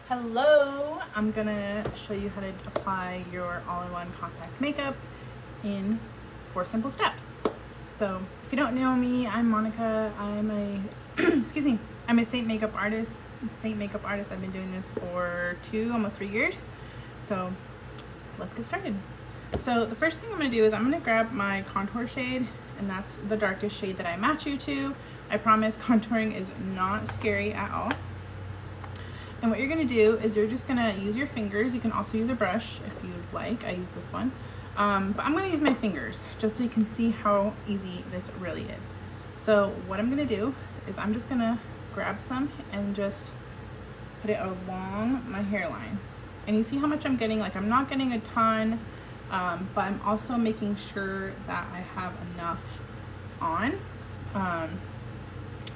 Hello, I'm gonna show you how to apply your all-in-one compact makeup in 4 simple steps. So if you don't know me, I'm Monica. I'm a excuse me, I'm a Saint makeup artist. I've been doing this for almost 3 years. So let's get started. So the first thing I'm gonna do is I'm gonna grab my contour shade, and that's the darkest shade that I match you to. I promise contouring is not scary at all. And what you're gonna do is you're just gonna use your fingers. You can also use a brush if you'd like. I use this one. But I'm gonna use my fingers just so you can see how easy this really is. So what I'm gonna do is I'm just gonna grab some and just put it along my hairline. And you see how much I'm getting? Like, I'm not getting a ton, but I'm also making sure that I have enough on.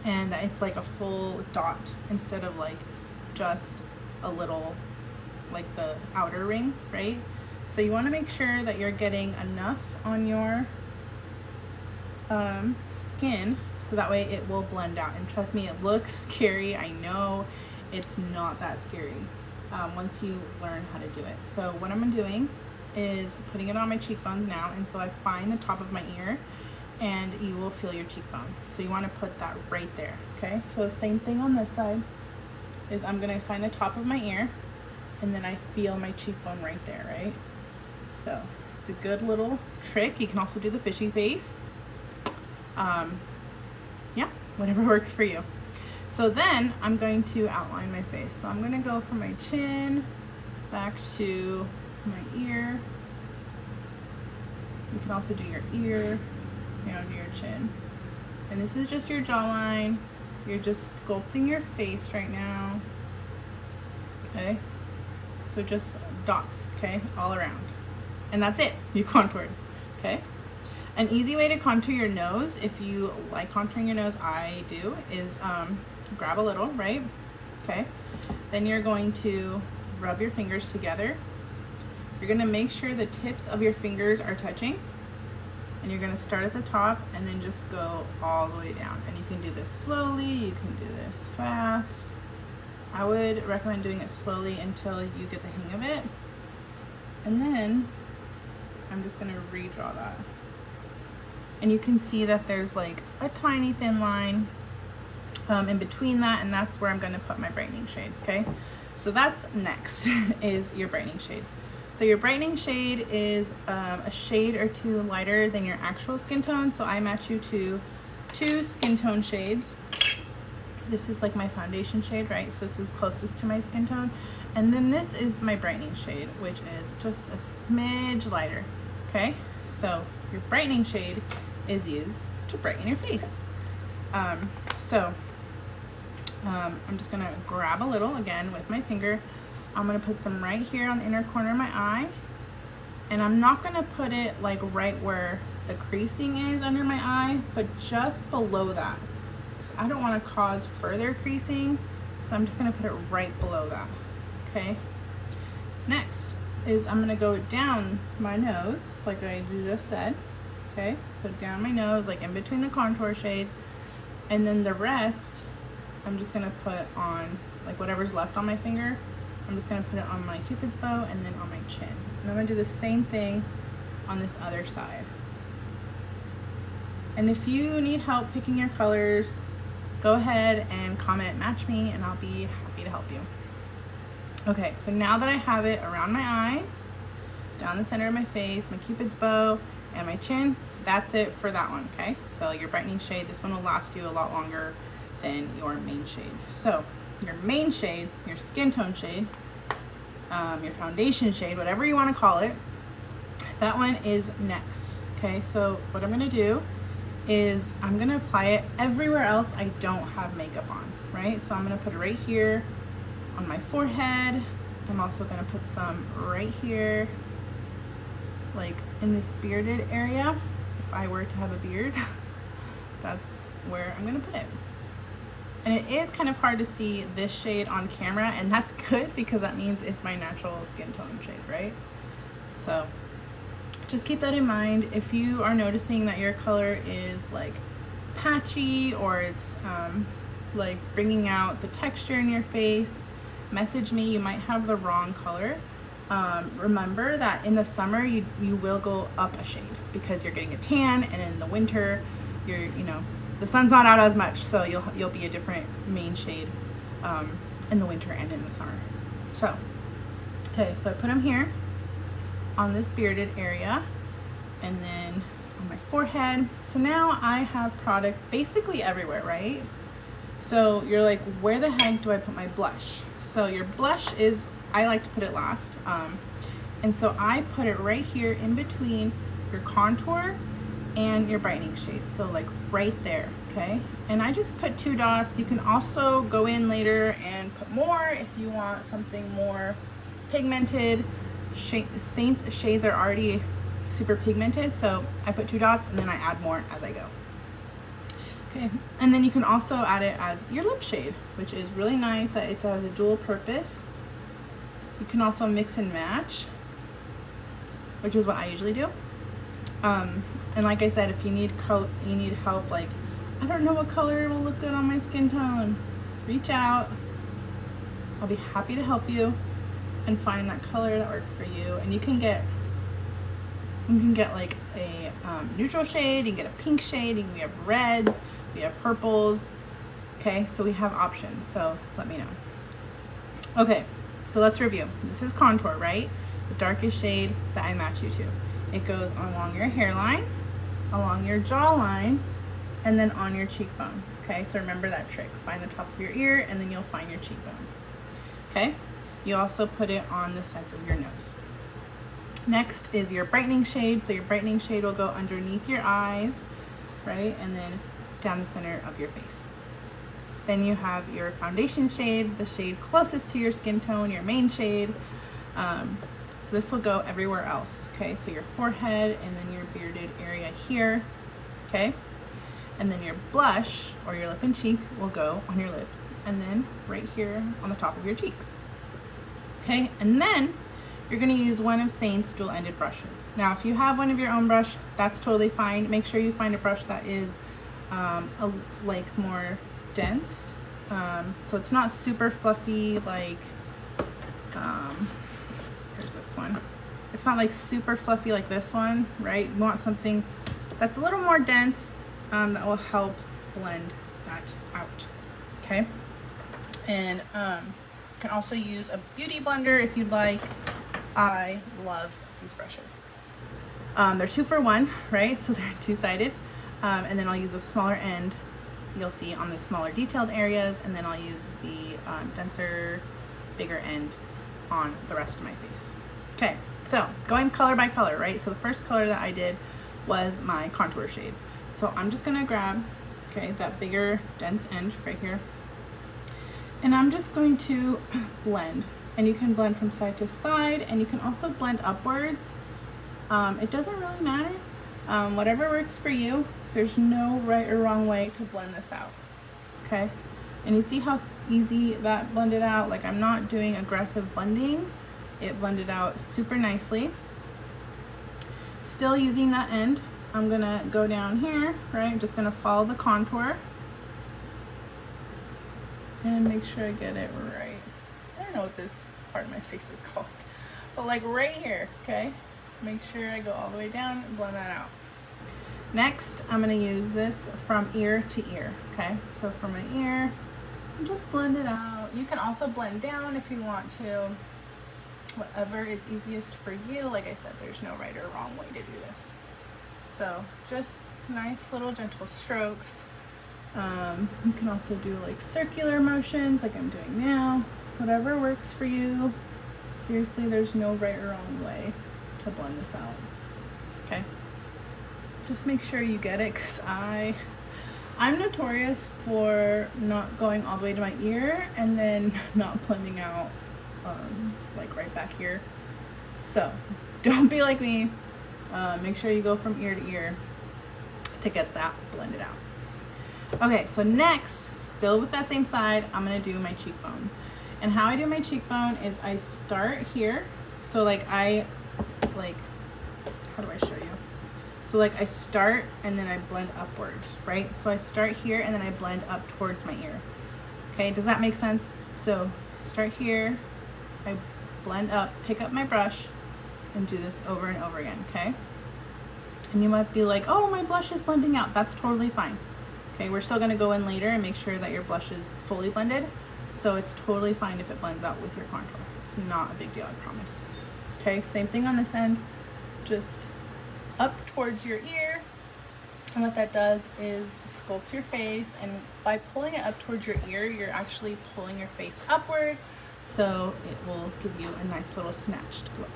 And it's like a full dot instead of like just a little, like the outer ring, right? So you want to make sure that you're getting enough on your skin so that way it will blend out. And trust me, it looks scary. I know it's not that scary once you learn how to do it. So what I'm doing is putting it on my cheekbones now, and so I find the top of my ear and you will feel your cheekbone. So you want to put that right there, okay? So same thing on this side. Is I'm gonna find the top of my ear and then I feel my cheekbone right there, right? So it's a good little trick. You can also do the fishy face. Yeah, whatever works for you. So then I'm going to outline my face. So I'm gonna go from my chin back to my ear. You can also do your ear, down to your chin. And this is just your jawline. You're just sculpting your face right now, okay? So just dots, okay, all around. And that's it, you contoured, okay? An easy way to contour your nose, if you like contouring your nose, I do, is grab a little, right? Okay, then you're going to rub your fingers together. You're gonna make sure the tips of your fingers are touching. And you're gonna start at the top and then just go all the way down. And you can do this slowly, you can do this fast. I would recommend doing it slowly until you get the hang of it. And then I'm just gonna redraw that. And you can see that there's like a tiny thin line in between that, and that's where I'm gonna put my brightening shade, okay? So that's next, is your brightening shade. So your brightening shade is a shade or two lighter than your actual skin tone. So I match you to 2 skin tone shades. This is like my foundation shade, right? So this is closest to my skin tone. And then this is my brightening shade, which is just a smidge lighter, okay? So your brightening shade is used to brighten your face. I'm just gonna grab a little, again, with my finger. I'm gonna put some right here on the inner corner of my eye, and I'm not gonna put it like right where the creasing is under my eye, but just below that, because I don't want to cause further creasing, so I'm just gonna put it right below that, okay? Next is I'm gonna go down my nose, like I just said, okay? So down my nose, like in between the contour shade, and then the rest, I'm just gonna put on, like whatever's left on my finger, I'm just gonna put it on my Cupid's bow and then on my chin. And I'm gonna do the same thing on this other side. And if you need help picking your colors, go ahead and comment match me and I'll be happy to help you. Okay, so now that I have it around my eyes, down the center of my face, my Cupid's bow, and my chin, that's it for that one, okay? So your brightening shade, this one will last you a lot longer than your main shade. So your main shade, your skin tone shade, your foundation shade, whatever you want to call it, that one is next, okay? So what I'm gonna do is I'm gonna apply it everywhere else I don't have makeup on, right? So I'm gonna put it right here on my forehead. I'm also gonna put some right here, like in this bearded area. If I were to have a beard, that's where I'm gonna put it. And it is kind of hard to see this shade on camera, and that's good because that means it's my natural skin tone shade, right? So just keep that in mind. If you are noticing that your color is like patchy or it's like bringing out the texture in your face, message me. You might have the wrong color. Remember that in the summer you will go up a shade because you're getting a tan, and in the winter the sun's not out as much, so you'll be a different main shade in the winter and in the summer. So okay, so I put them here on this bearded area and then on my forehead. So now I have product basically everywhere, right? So you're like, where the heck do I put my blush? So your blush is, I like to put it last. And so I put it right here in between your contour and your brightening shade. So like right there, okay? And I just put 2 dots. You can also go in later and put more if you want something more pigmented. Saint's shades are already super pigmented, so I put 2 dots and then I add more as I go. Okay, and then you can also add it as your lip shade, which is really nice that it has a dual purpose. You can also mix and match, which is what I usually do. And like I said, if you need help, like, I don't know what color will look good on my skin tone, reach out. I'll be happy to help you and find that color that works for you. And you can get like a neutral shade, you can get a pink shade, we have reds, we have purples. Okay, so we have options, so let me know. Okay, so let's review. This is contour, right? The darkest shade that I match you to. It goes along your hairline, along your jawline, and then on your cheekbone. Okay, so remember that trick. Find the top of your ear and then you'll find your cheekbone. Okay, you also put it on the sides of your nose. Next is your brightening shade. So your brightening shade will go underneath your eyes, right? And then down the center of your face. Then you have your foundation shade, the shade closest to your skin tone, your main shade. So this will go everywhere else, okay? So your forehead and then your bearded area here, okay? And then your blush or your lip and cheek will go on your lips and then right here on the top of your cheeks, okay? And then you're gonna use one of Saint's dual-ended brushes. Now, if you have one of your own brush, that's totally fine. Make sure you find a brush that is like more dense. So it's not super fluffy like, here's this one. It's not like super fluffy like this one, right? You want something that's a little more dense that will help blend that out, okay? And you can also use a beauty blender if you'd like. I love these brushes. They're 2 for 1, right? So they're 2-sided. And then I'll use a smaller end, you'll see, on the smaller detailed areas, and then I'll use the denser, bigger end on the rest of my face. Okay, so going color by color, right? So the first color that I did was my contour shade. So I'm just gonna grab, okay, that bigger dense end right here, and I'm just going to blend. And you can blend from side to side, and you can also blend upwards. It doesn't really matter. Whatever works for you. There's no right or wrong way to blend this out, okay? And you see how easy that blended out? Like, I'm not doing aggressive blending. It blended out super nicely. Still using that end, I'm gonna go down here, right? I'm just gonna follow the contour and make sure I get it right. I don't know what this part of my face is called, but like right here, okay? Make sure I go all the way down and blend that out. Next, I'm gonna use this from ear to ear, okay? So from my ear, just blend it out. You can also blend down if you want to. Whatever is easiest for you. Like I said, there's no right or wrong way to do this. So just nice little gentle strokes. You can also do like circular motions like I'm doing now. Whatever works for you. Seriously, there's no right or wrong way to blend this out, okay? Just make sure you get it, because I'm notorious for not going all the way to my ear and then not blending out like right back here. So don't be like me. Make sure you go from ear to ear to get that blended out. Okay, so next, still with that same side, I'm gonna do my cheekbone. And how I do my cheekbone is I start here. So like how do I show you? So like I start and then I blend upwards, right? So I start here and then I blend up towards my ear. Okay, does that make sense? So start here, I blend up, pick up my brush, and do this over and over again, okay? And you might be like, oh, my blush is blending out. That's totally fine. Okay, we're still gonna go in later and make sure that your blush is fully blended. So it's totally fine if it blends out with your contour. It's not a big deal, I promise. Okay, same thing on this end. Just up towards your ear. And what that does is sculpt your face. And by pulling it up towards your ear, you're actually pulling your face upward. So it will give you a nice little snatched look.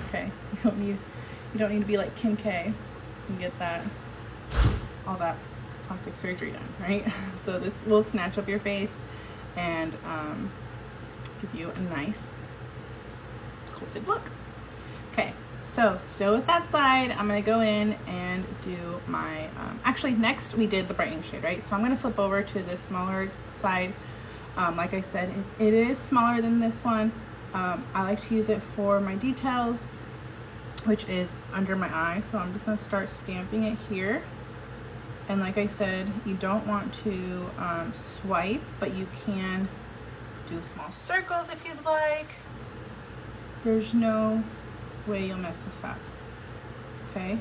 Okay, you don't need to be like Kim K and get all that plastic surgery done, right? So this will snatch up your face and give you a nice sculpted look. Okay, so still with that side, I'm gonna go in and do my, actually next we did the brightening shade, right? So I'm gonna flip over to the smaller side. Like I said, it is smaller than this one. I like to use it for my details, which is under my eye. So I'm just gonna start stamping it here. And like I said, you don't want to swipe, but you can do small circles if you'd like. There's no way you'll mess this up, okay?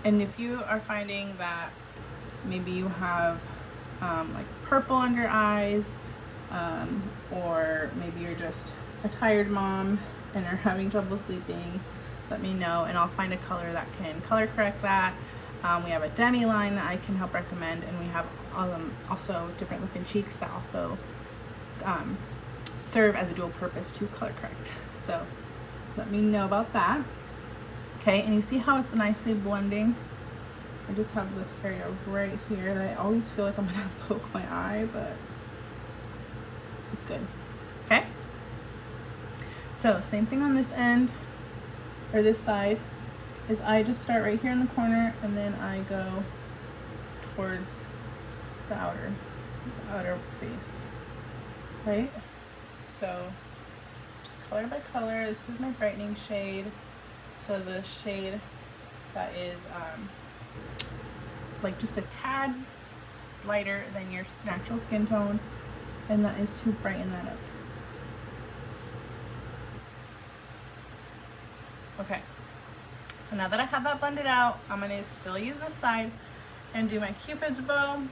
And if you are finding that maybe you have like purple under eyes, or maybe you're just a tired mom and are having trouble sleeping, let me know and I'll find a color that can color correct that. We have a demi line that I can help recommend, and we have also different lip and cheeks that also serve as a dual purpose to color correct. So let me know about that. Okay, and you see how it's nicely blending? I just have this area right here that I always feel like I'm gonna poke my eye, but it's good. Okay, so same thing on this end, or this side, is I just start right here in the corner and then I go towards the outer face, right? So just color by color. This is my brightening shade. So the shade that is like just a tad lighter than your natural skin tone, and that is to brighten that up. Okay, so now that I have that blended out, I'm gonna still use this side and do my Cupid's bow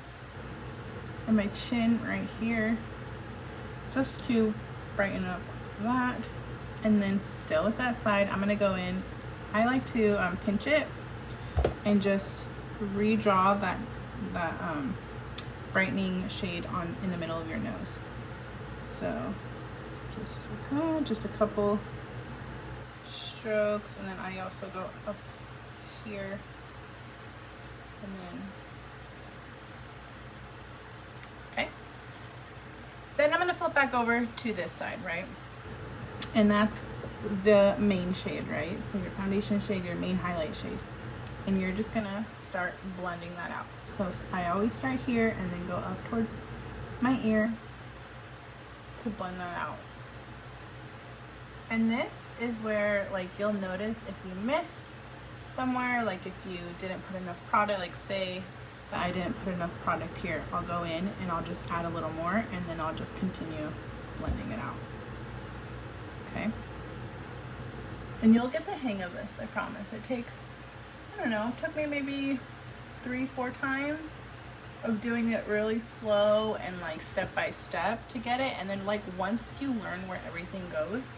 and my chin right here, just to brighten up that. And then still with that side, I'm gonna go in, I like to pinch it and just redraw that brightening shade on in the middle of your nose. So just a couple strokes, and then I also go up here, and then okay. Then I'm gonna flip back over to this side, right? And that's the main shade, right? So your foundation shade, your main highlight shade, and you're just gonna start blending that out. So I always start here and then go up towards my ear to blend that out. And this is where, like, you'll notice if you missed somewhere, like if you didn't put enough product, like say that I didn't put enough product here, I'll go in and I'll just add a little more, and then I'll just continue blending it out. Okay, and you'll get the hang of this, I promise. It takes, I don't know, it took me maybe 3-4 times of doing it really slow and like step by step to get it. And then like once you learn where everything goes,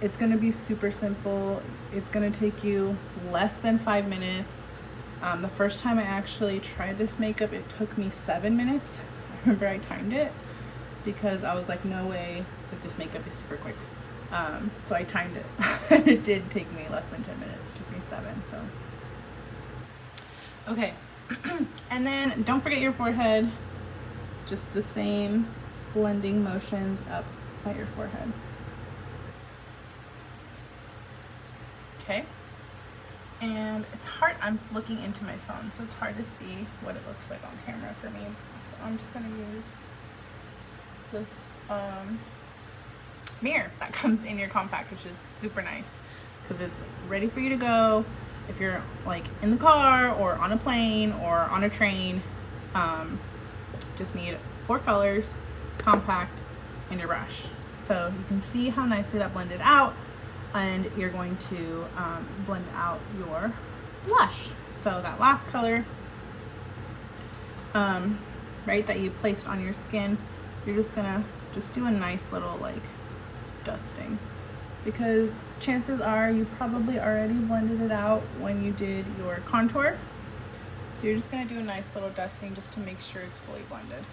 it's gonna be super simple. It's gonna take you less than 5 minutes. The first time I actually tried this makeup, it took me 7 minutes. I remember I timed it because I was like, no way that this makeup is super quick. So I timed it and it did take me less than 10 minutes. It took me 7, so. Okay, and then don't forget your forehead. Just the same blending motions up at your forehead. Okay, and it's hard, I'm looking into my phone, so it's hard to see what it looks like on camera for me. So I'm just gonna use this mirror that comes in your compact, which is super nice because it's ready for you to go if you're like in the car or on a plane or on a train. Just need 4 colors, compact, and your brush. So you can see how nicely that blended out, and you're going to blend out your blush. So that last color, right, that you placed on your skin, you're just gonna do a nice little like dusting, because chances are you probably already blended it out when you did your contour. So you're just gonna do a nice little dusting just to make sure it's fully blended.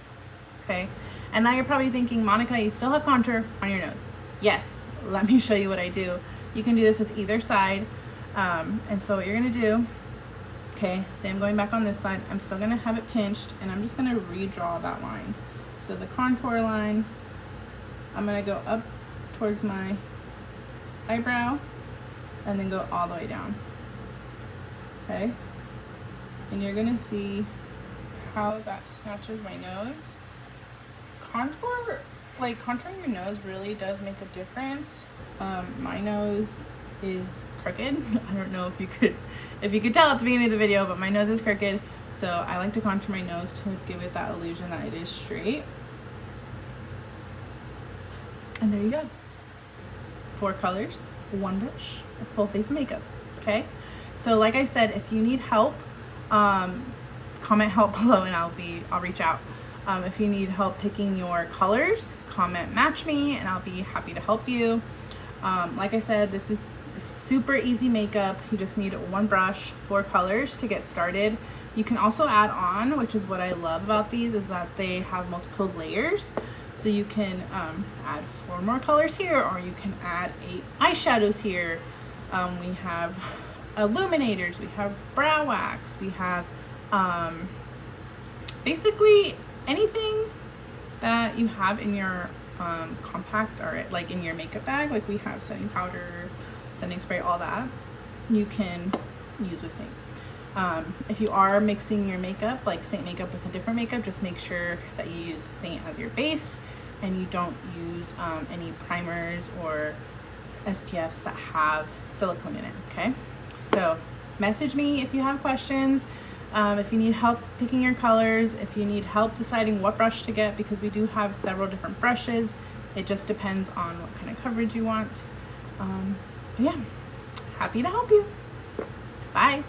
Okay, and now you're probably thinking, Monica, you still have contour on your nose. Yes, let me show you what I do. You can do this with either side. And so what you're gonna do, okay, say I'm going back on this side, I'm still gonna have it pinched, and I'm just gonna redraw that line. So the contour line, I'm gonna go up towards my eyebrow and then go all the way down. Okay, and you're gonna see how that snatches my nose. Contour, like contouring your nose really does make a difference. My nose is crooked. I don't know if you could tell at the beginning of the video, but my nose is crooked. So I like to contour my nose to give it that illusion that it is straight. And there you go. 4 colors, 1 brush, a full face of makeup. Okay. So like I said, if you need help, comment help below and I'll reach out. If you need help picking your colors, comment match me and I'll be happy to help you. Like I said, this is super easy makeup. You just need 1 brush, 4 colors to get started. You can also add on, which is what I love about these, is that they have multiple layers. So you can add 4 more colors here, or you can add 8 eyeshadows here. We have illuminators, we have brow wax, we have basically anything that you have in your compact, or like in your makeup bag. Like we have setting powder, setting spray, all that you can use with Saint. If you are mixing your makeup, like Saint makeup with a different makeup, just make sure that you use Saint as your base and you don't use any primers or SPFs that have silicone in it. Okay, so message me if you have questions. If you need help picking your colors, if you need help deciding what brush to get, because we do have several different brushes. It just depends on what kind of coverage you want. But yeah, happy to help you. Bye.